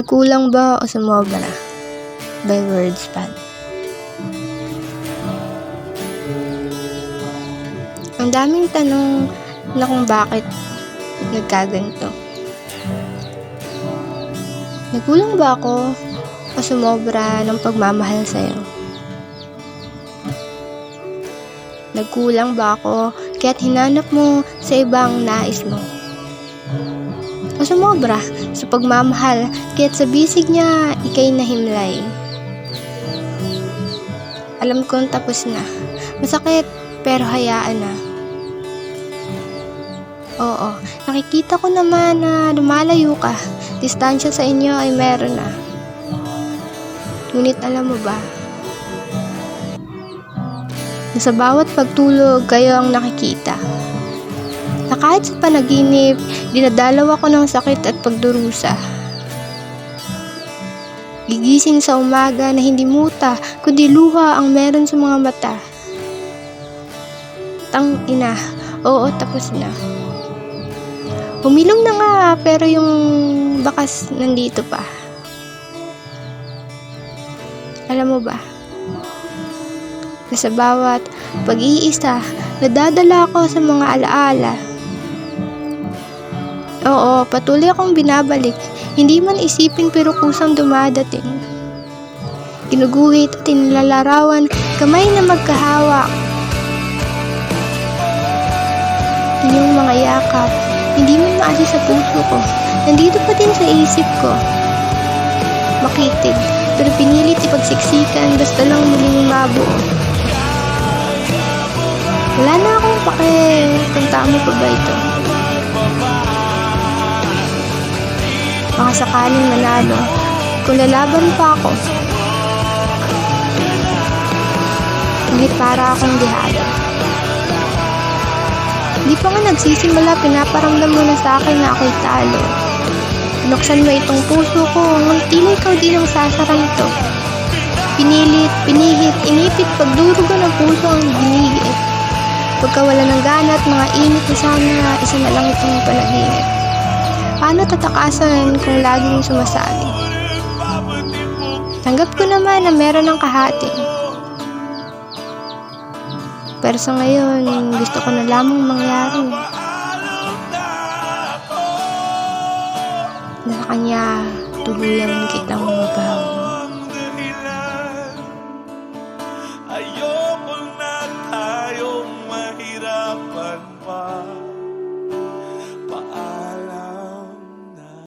Kulang ba o sumobra? By Wordspan. Ang daming tanong na kung bakit nagkaganito. Nagkulang ba ako o sumobra ng pagmamahal sa'yo? Nagkulang ba ako kaya't hinanap mo sa ibang nais mo? O sumobra sa pagmamahal kaya't sa bisig niya ika'y nahimlay? Alam kong tapos na. Masakit pero hayaan na. Oo, nakikita ko naman na lumalayo ka. Distansya sa inyo ay meron na. Ngunit alam mo ba, na sa bawat pagtulog kayo ang nakikita. Na kahit sa panaginip, dinadalaw ako ng sakit at pagdurusa. Gigising sa umaga na hindi muta, kundi luha ang meron sa mga mata. Tang ina, oo tapos na. Humilom na nga pero yung bakas nandito pa. Alam mo ba, na sa bawat pag-iisa, nadadala ako sa mga alaala. Oo, patuloy akong binabalik. Hindi man isipin pero kusang dumadating. Ginuguhit at inilalarawan, kamay na magkahawak. Inyong mga yakap, hindi man maalis sa puso ko. Nandito pa din sa isip ko. Makitig, pero pinilit ipagsiksikan basta lang muling mabuo. Wala na akong pake kung tama pa ba ito. Baka sakaling manalo kung lalaban pa ako. Ngunit para akong dihado. Hindi pa nga nagsisimula, pinaparamdam mo na sa akin na ako'y talo. Pinuksan mo itong puso ko, ngunit tila ikaw din ang sasara nito. Pinilit, pinihit, inipit, pagdurugo ng puso ang ginigit. Pagkawala ng gana at mga init na sana, isa na lang itong panaginip. Paano tatakasan kung laging sumasabi? Tanggap ko naman na meron ng kahati. Pero sa ngayon, gusto ko na lamang mangyari. Na sa kanya, tuluyan kitang mabaw.